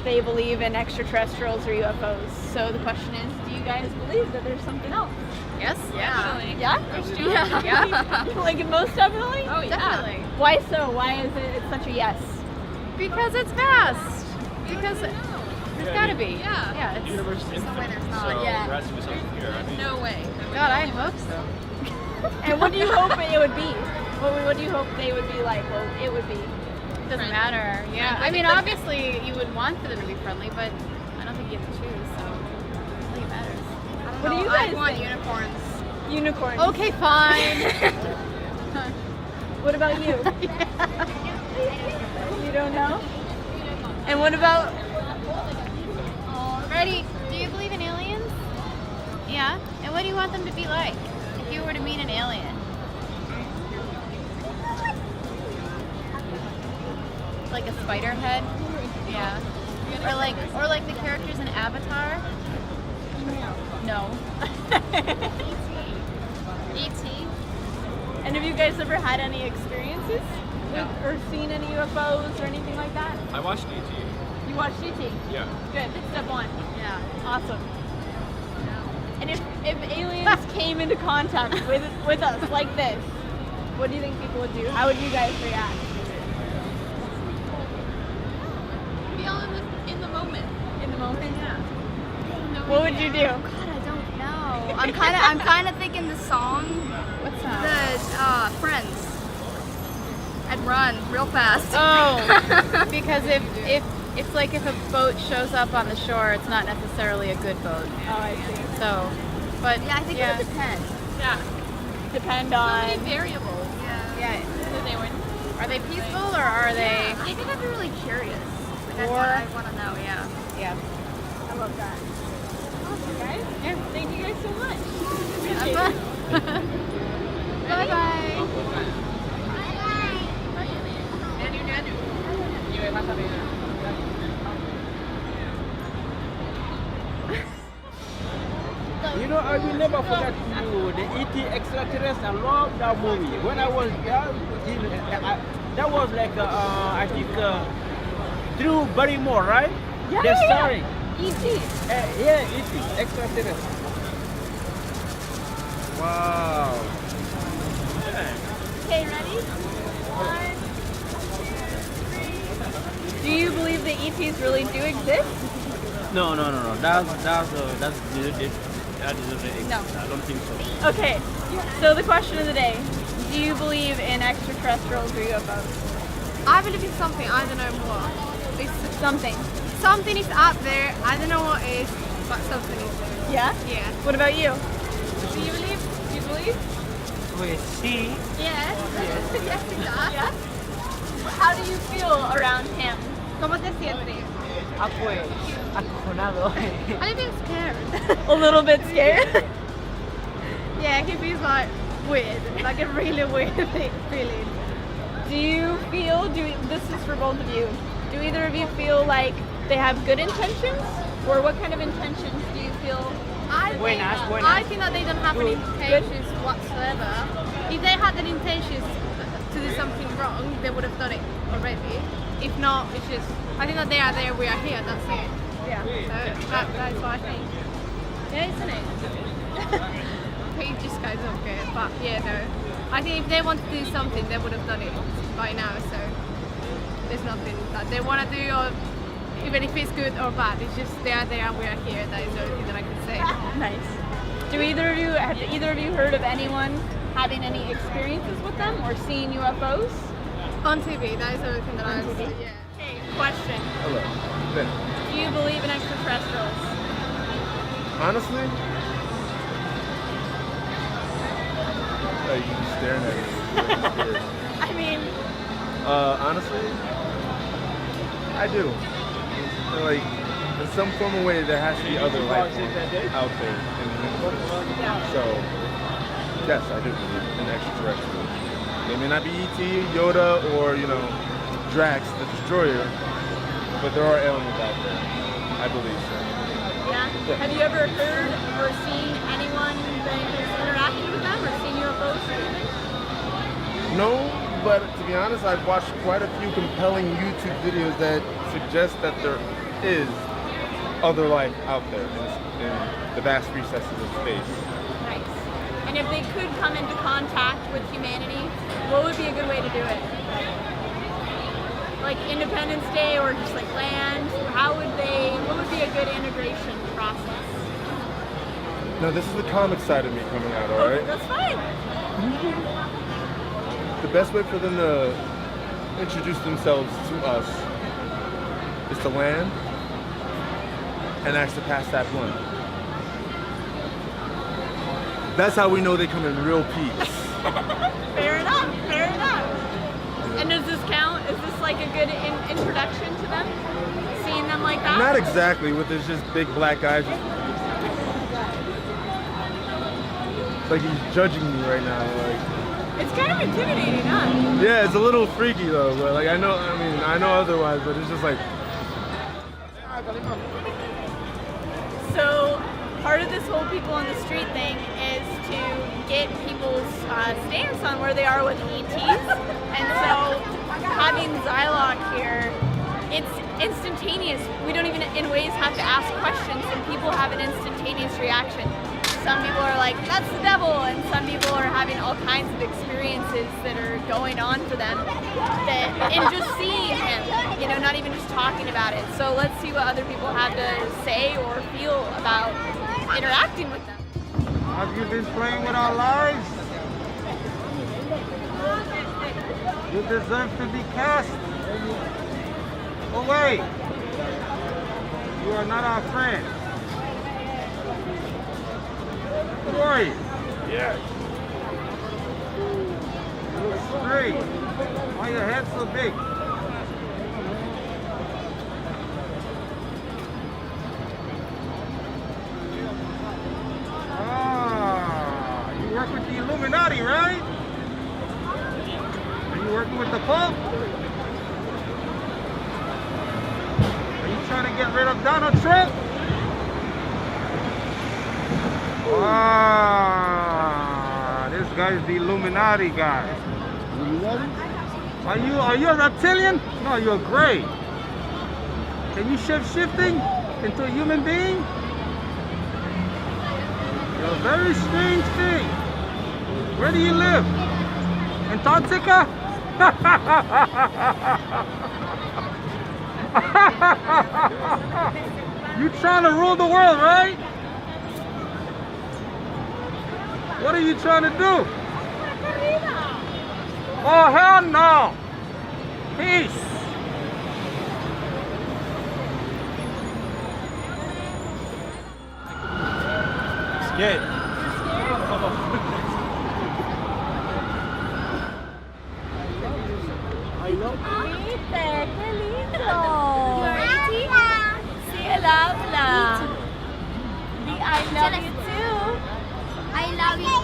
they believe in extraterrestrials or UFOs. So the question is, do you guys believe that there's something else? Yes. Yeah. Yeah? Yeah. Like most definitely? Oh, yeah. Definitely. Why so? Why is it such a yes? Because it's vast. Because there's gotta be. Yeah. The universe is infinite, so there has to be something here. I mean, No way. God, I hope so. And what do you hope it would be? What do you hope they would be like? Well, it would be. Doesn't matter. Yeah. I mean, obviously you would want for them to be friendly, but I don't think you have to choose. So I don't think it matters. What do you guys I want think? unicorns. Unicorns. Okay, fine. What about you? You don't know? And what about? Ready? Do you believe in aliens? Yeah. And what do you want them to be like if you were to meet an alien? Like a spider head? Yeah. Or like the characters in Avatar? No. E.T. And have you guys ever had any experiences with, or seen any UFOs or anything like that? I watched E.T. You watched ET? Yeah. Good. Step one. Yeah. Awesome. And if aliens came into contact with us like this, what do you think people would do? How would you guys react? Be all in the moment. In the moment? Yeah. What would you do? God, I don't know. I'm kind of thinking the song, What's that? the Friends. I'd run real fast. Oh, because if it's like if a boat shows up on the shore, it's not necessarily a good boat. Oh, I see. So, but Yeah, I think it would depend. Yeah. Depend on. variables. Yeah. Are they peaceful or are they? I think I'd be really curious. Like, Or- I want to know, yeah. Yeah. I love that. Awesome, guys. Yeah. Thank you guys so much. Bye bye. You know, I will never forget you, the E.T. extraterrestrial. I love that movie. When I was young, that was like, I think, Drew Barrymore, right? Yeah, The starring. E.T. Yeah, E.T. extraterrestrial. Wow. Okay, ready? 1, 2, 3. Do you believe the ETs really do exist? No. That's deleted. That is No. I don't think so. Okay, so the question of the day. Do you believe in extraterrestrials or UFOs? I believe in something, I don't know what. It's, Something. something is up there, I don't know what it is, but something is there. Yeah? Yeah. What about you? Do you believe? Do you believe? Wait, see? Yes. Yes, it does. Yeah? How do you feel around him? ¿Cómo te sientes? Pues, acojonado. I think scared. A little bit scared? Yeah, he feels like weird, like a really weird feeling. Do you feel, this is for both of you, do either of you feel like they have good intentions? Or what kind of intentions do you feel? I think that they don't have any intentions whatsoever. If they had any intentions to do something wrong, they would have done it already. If not, it's just, I think that they are there, we are here, that's it. Yeah. So that's what I think. Yeah, isn't it? He just goes okay, but yeah, no. I think if they want to do something, they would have done it by now, so there's nothing that they want to do, or even if it's good or bad, it's just they are there and we are here, that is the only thing that I can say. Nice. Have either of you heard of anyone having any experiences with them or seen UFOs? On TV, that is the only thing that I've seen, yeah. Okay, question. Hello. Good. Do you believe in extraterrestrials? Honestly? Oh, you just staring at me. I mean, Honestly, I do. Like, in some form of way, there has to be other life forms out there in the universe. So, yes, I do believe in extraterrestrials. They may not be E.T., Yoda, or, Drax, the Destroyer, but there are aliens out there. I believe so. yeah. Have you ever heard or seen anyone that has interacted with them or seen UFOs or anything? No, but to be honest, I've watched quite a few compelling YouTube videos that suggest that there is other life out there in the vast recesses of space. Nice. And if they could come into contact with humanity, what would be a good way to do it? Like Independence Day or just like land? What would be a good integration process? Now this is the comic side of me coming out, alright? That's fine. The best way for them to introduce themselves to us is to land and actually pass that blunt. That's how we know they come in real peace. Fair enough, fair enough. And does this count? Is this like a good introduction to them? Seeing them like that? Not exactly, with this just big black guys. It's like he's judging me right now. Like, it's kind of intimidating, huh? yeah, it's a little freaky though, but like I know otherwise, but it's just like. So part of this whole people on the street thing is to get people's stance on where they are with ETs. And so having Zylok here, it's instantaneous. We don't even in ways have to ask questions and people have an instantaneous reaction. Some people are like, that's the devil, and some people are having all kinds of experiences that are going on for them and just seeing him, you know, not even just talking about it. So let's see what other people have to say or feel about interacting with them. Have you been playing with our lives? You deserve to be cast away. You are not our friend. Who are you? Yeah. You look straight. Why your head so big? Ah, you work with the Illuminati, right? Are you working with the Pope? Are you trying to get rid of Donald Trump? Ah, this guy's the Illuminati guy. Are you a reptilian? No, you're gray. Can you shifting into a human being? You're a very strange thing. Where do you live? Antarctica? You trying to rule the world, right? What are you trying to do? Oh, hell no! Peace! Scared. ¿Viste? ¡Qué lindo! Sí, él habla. I love you too. I love you.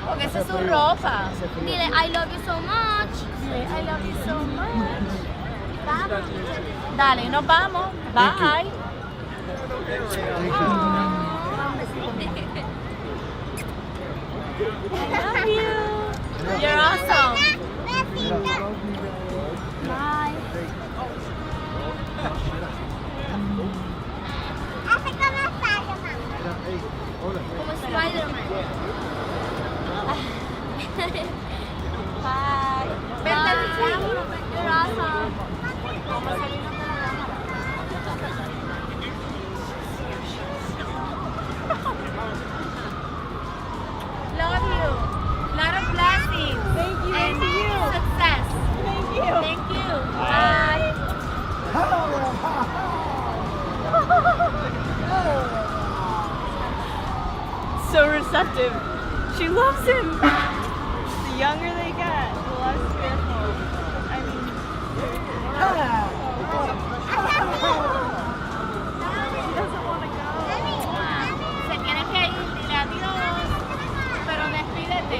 Porque esa es su ropa. Dile, I love you so much. I love you so much. Vamos. Dale, nos vamos. Bye. I love you. You're awesome. Bye. Como Spider-Man. Bye. Vente, you're awesome. Love you. Lot of blessings. Thank you. And success. Thank you. Thank you. Bye. So receptive. She loves him. The younger they get, the less fearful. I mean, she doesn't want to go. Se tiene que ir, dile adiós, pero despídete.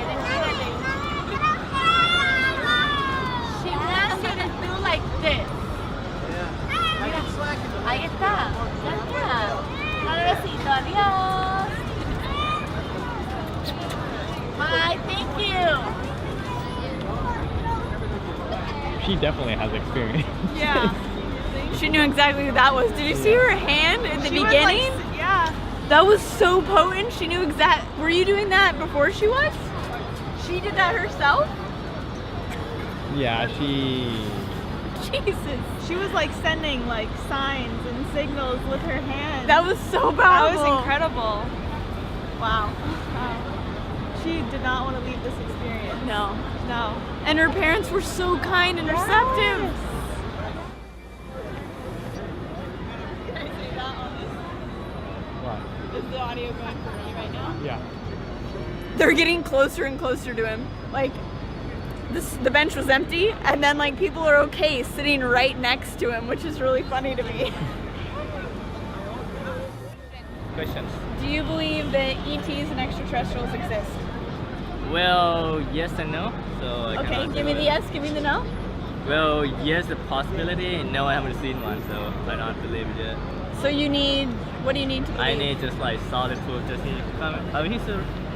She wants you to do like this. Ahí está, ya está. Dale besito, adiós. Bye, thank you. She definitely has experience. Yeah. Thank She knew exactly who that was. Did you see her hand in the beginning? Yeah. That was so potent. She knew exact. Were you doing that before she was? She did that herself? Yeah, she. Jesus. She was like sending like signs and signals with her hands. That was so powerful. That was incredible. Wow. She did not want to leave this experience. No. No. And her parents were so kind and receptive. Is the audio going for me right now? Yeah. They're getting closer and closer to him. Like, the bench was empty, and then like people are okay sitting right next to him, which is really funny to me. Questions? Do you believe that ETs and extraterrestrials exist? Well, yes and no. So I Okay, cannot give say me the what- yes, give me the no. Well, yes, the possibility. No, I haven't seen one, so I don't believe it yet. So you need, what do you need to believe? I need just like solid proof. Just he come. I mean,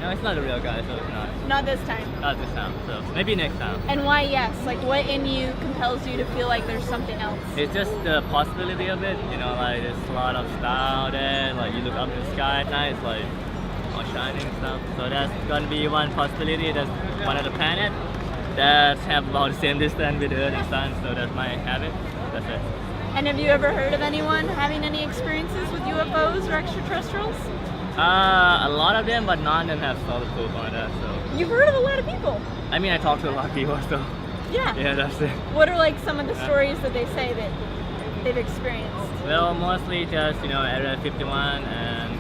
no, it's not a real guy, so it's Not this time. not this time. So maybe next time. And why yes? Like what in you compels you to feel like there's something else? It's just the possibility of it. You know, like there's a lot of stars out there. Like you look up in the sky at night, it's like all shining and stuff. So that's gonna be one possibility. There's one other planet that have about the same distance with Earth and Sun. So that might have it. That's it. And have you ever heard of anyone having any experiences with UFOs or extraterrestrials? A lot of them, but none of them have solid proof on that. So You've heard of a lot of people. I mean, I talk to a lot of people, so Yeah. yeah, that's it. What are like some of the stories that they say that they've experienced? Well, mostly just Area 51, and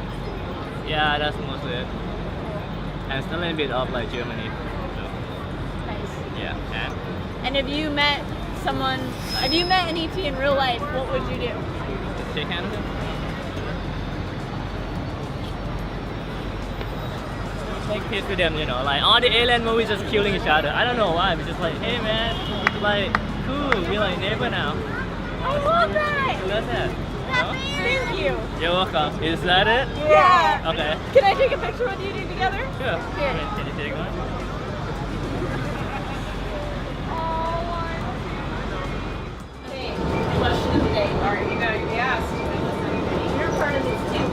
yeah, that's mostly it. And still a little bit of like Germany. So Nice. yeah, and And have you met an ET in real life, what would you do? just shake hands with them. Make peace with them, like all the alien movies just killing each other. I don't know why, but just like, hey man, like cool, we're like neighbor now. I love that! So that's it. Thank you. You're welcome. Is that it? Yeah. Okay. Can I take a picture with you two together? Sure. Here. Can you take one? Okay, question of the day. Alright, you gotta be asked. You're part of this too.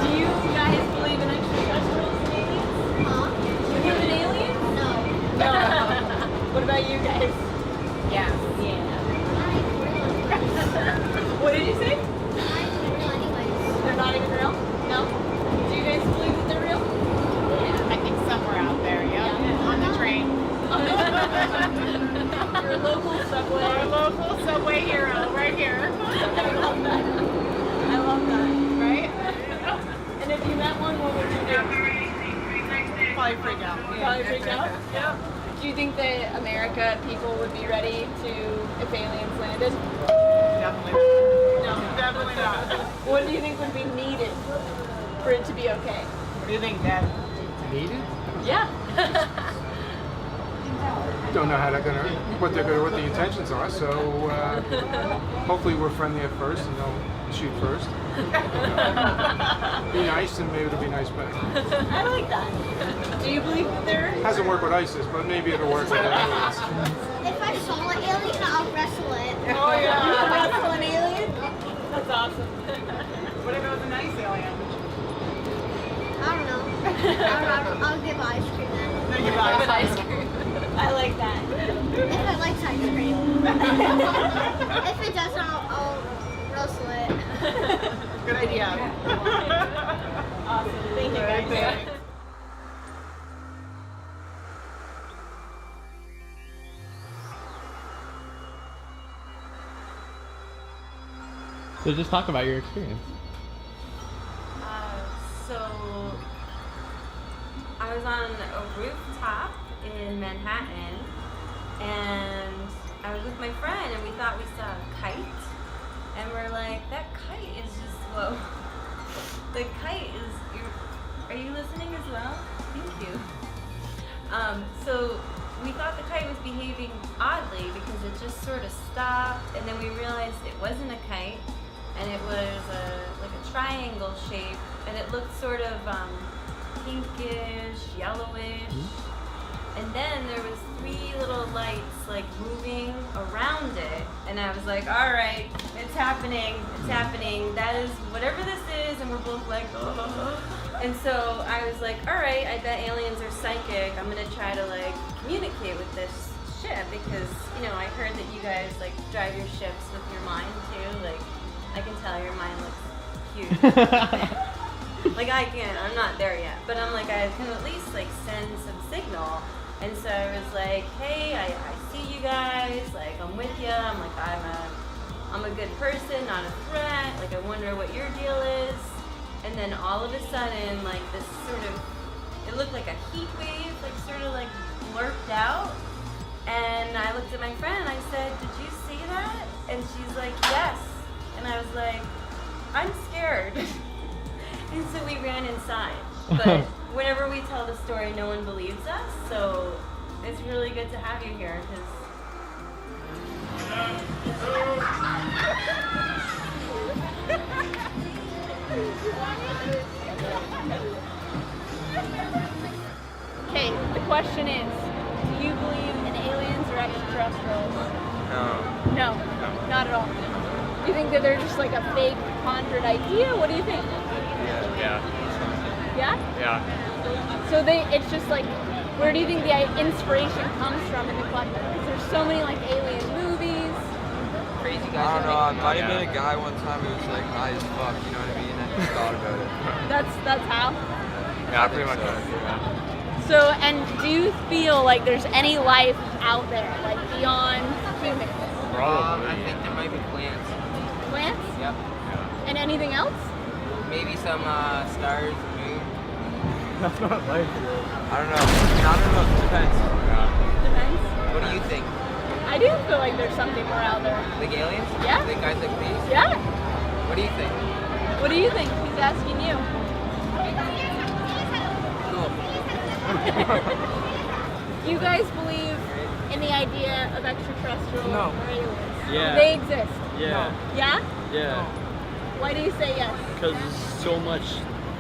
Do you guys believe in extraterrestrials and aliens? Huh? You believe in aliens? No. No. What about you guys? Yeah. Yeah. What did you say? Not even real anyways. They're not even real? No? Do you guys believe that they're real? I think somewhere out there, yeah. On the train. Your local subway. Our local subway hero, right here. I love that. I love that. Right? And if you met one, what would you do? Probably freak out. Probably freak out? Yeah. Do you think that America people would be ready if aliens landed? Definitely. No. Definitely not. What do you think would be needed for it to be okay? What do you think, Dad? Needed? Yeah. Don't know how they're gonna, what the intentions are. So hopefully we're friendly at first and they'll shoot first. Be nice and maybe it'll be nice back. I like that. Do you believe that there? Hasn't worked with ISIS, but maybe it'll work with aliens. If I saw an alien, I'll wrestle it. Oh yeah. You wrestle an alien? That's awesome. What if it was a nice alien? I don't know. I'll give ice cream then. Then you buy Ice cream. I like that. If it likes ice cream. If it doesn't, I'll wrestle it. Good idea. Awesome. Thank you guys. So just talk about your experience. So I was on a rooftop in Manhattan, and I was with my friend, and we thought we saw a kite, and we're like, that kite is just, whoa. The kite is, are you listening as well? Thank you. So we thought the kite was behaving oddly because it just sort of stopped, and then we realized it wasn't a kite, and it was like a triangle shape, and it looked sort of pinkish, yellowish, And then there was 3 little lights like moving around it, and I was like, all right, it's happening, that is whatever this is. And we're both like, oh. And so I was like, all right, I bet aliens are psychic. I'm gonna try to like communicate with this ship, because you know, I heard that you guys like drive your ships with your mind too. Like I can tell your mind looks huge. Like I can't, I'm not there yet, but I'm like, I can at least like send some signal. And so I was like, hey, I see you guys, like I'm with you. I'm like, I'm a good person, not a threat. Like I wonder what your deal is. And then all of a sudden, like this sort of, it looked like a heat wave, like sort of like blurped out. And I looked at my friend and I said, did you see that? And she's like, yes. And I was like, I'm scared. And so we ran inside. But whenever we tell the story, no one believes us. So it's really good to have you here. Okay, the question is, do you believe in aliens or extraterrestrials? No, not at all. Do you think that they're just like a fake, conjured idea? What do you think? Yeah. So it's just like, where do you think the inspiration comes from in the collective? Because there's so many like alien movies. Crazy guys. I don't know. I might have been a guy one time who was like high as fuck. You know what I mean? And just thought about it. That's how. Yeah, pretty much. So, and do you feel like there's any life out there, like beyond humans? I think there might be plants. Plants? Yep. And anything else? Maybe some stars, moon. That's not life. I don't know. Depends. Depends. What do you think? I do feel like there's something more out there. Like aliens? Yeah. You think guys like these? Yeah. What do you think? What do you think? He's asking you. Cool. You guys believe in the idea of extraterrestrial or aliens? Yeah. They exist? Yeah. Yeah? Yeah. Why do you say yes? Because there's so much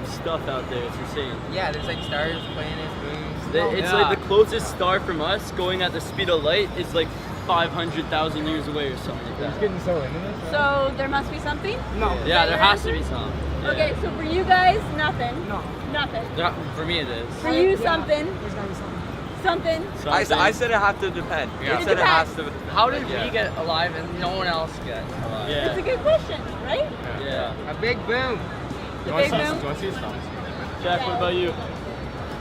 stuff out there. It's insane. Yeah, there's like stars, planets, moons. It's like the closest star from us going at the speed of light is like 500,000 years away or something like that. He's getting so into this. So there must be something? No. Yeah, there has to be some. Yeah. Okay, so for you guys, nothing. No. Nothing. For me, it is. For you, something. There's gotta be something. I said it have to depend. Yeah. I said it has to. How did we get alive and no one else get alive? Yeah. It's a good question, right? Yeah. A big boom. The big boom? Do you want to see his thumbs? Jack, what about you?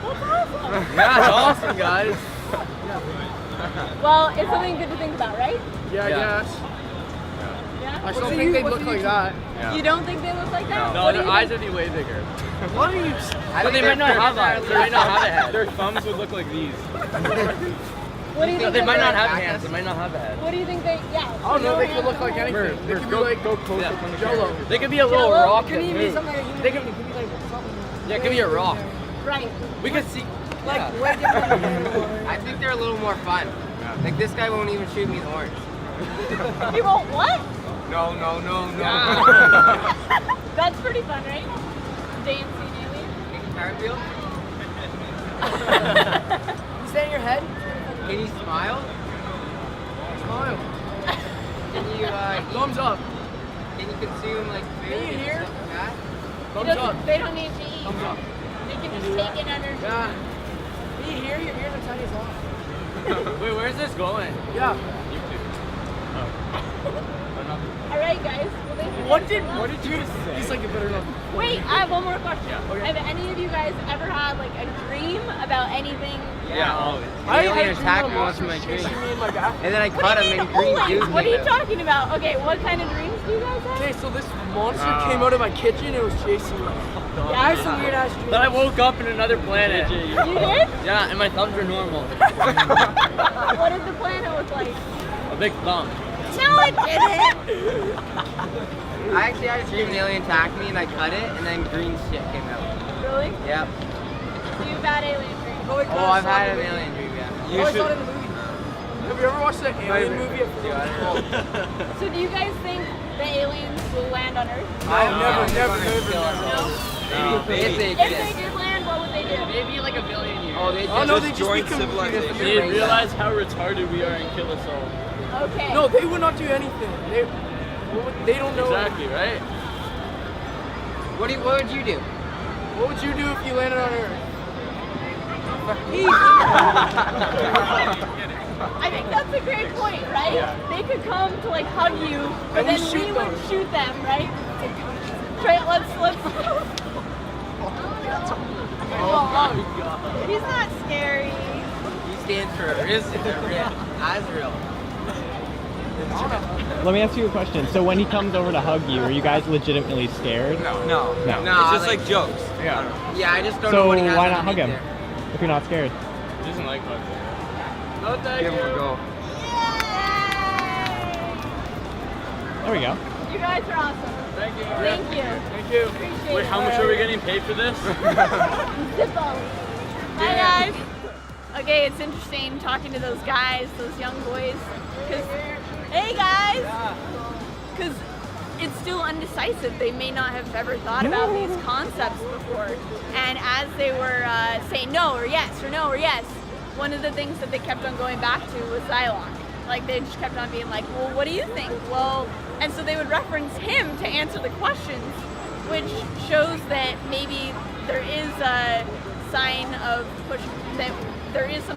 That's awesome. Yeah, it's awesome, guys. Well, it's something good to think about, right? Yeah, I guess. Yeah? I still think they'd look like that. Yeah. You don't think they look like that? No, their eyes would be way bigger. What are you? But they might not have eyes. They might not have a head. Their thumbs would look like these. What do you think? They might not have hands. They might not have a head. What do you think they? Yeah. I don't know. They could look like anything. They could be like go close up on the Jello. They could be a little rock. Could even be something. They could be like something. Yeah, it could be a rock. Right. We could see. Like, way different. I think they're a little more fun. Like this guy won't even shoot me in the orange. You won't what? No. That's pretty fun, right? Dancing alien. Cartwheel? You stay in your head? Can you smile? Smile. Can you Thumbs up. Can you consume like food? Can you hear? And stuff like that? Thumbs up. They don't need to eat. Thumbs up. They can just take in energy. Yeah. Can you hear? Your ears are tiny as well. Wait, where's this going? Yeah. All right, guys. Well, thank you. What did you say? He's like, you better not. Wait, I have one more question. Yeah, okay. Have any of you guys ever had like a dream about anything? Yeah, always. I alien attacked me once in my dream. And then I cut him and green juice. What are you talking about? Okay, what kind of dreams do you guys have? Okay, so this monster came out of my kitchen. It was chasing me. Yeah, I have some weird ass dreams. Then I woke up in another planet. You did? Yeah, and my thumbs are normal. What did the planet look like? A big thumb. No, it didn't. I actually had a dream an alien attacked me and I cut it and then green shit came out. Really? Yep. You've had alien dreams. Oh, I've had an alien dream, yeah. You should. Have you ever watched that alien movie? So do you guys think the aliens will land on Earth? Never. No? No. If they If they did land, what would they do? Maybe like a billion years. Oh, they Oh, no, just they just joined become civilization. They realize how retarded we are and kill us all. Okay. No, they would not do anything. They don't know. Exactly, right? What would you do? What would you do if you landed on Earth? I think that's a great point, right? They could come to like hug you, but then we would shoot them, right? Right, let's Oh my god. He's not scary. He stands for Azrael. Let me ask you a question. So when he comes over to hug you, are you guys legitimately scared? No. No. It's just like jokes. Yeah. Yeah, I just don't So know what he has why not hug him underneath if you're not scared? He doesn't like hugs. No, thank Give you. him a go. There we go. You guys are awesome. Thank you. Thank you. Thank you. Appreciate Wait, how much are we getting paid for this? Zippo. Hi guys. Okay, it's interesting talking to those guys, those young boys. Hey guys. Because it's still undecisive. They may not have ever thought about these concepts before. And as they were saying no or yes or no or yes, one of the things that they kept on going back to was Xyloc. Like they just kept on being like, well, what do you think? Well, and so they would reference him to answer the questions, which shows that maybe there is a sign of push, that there is some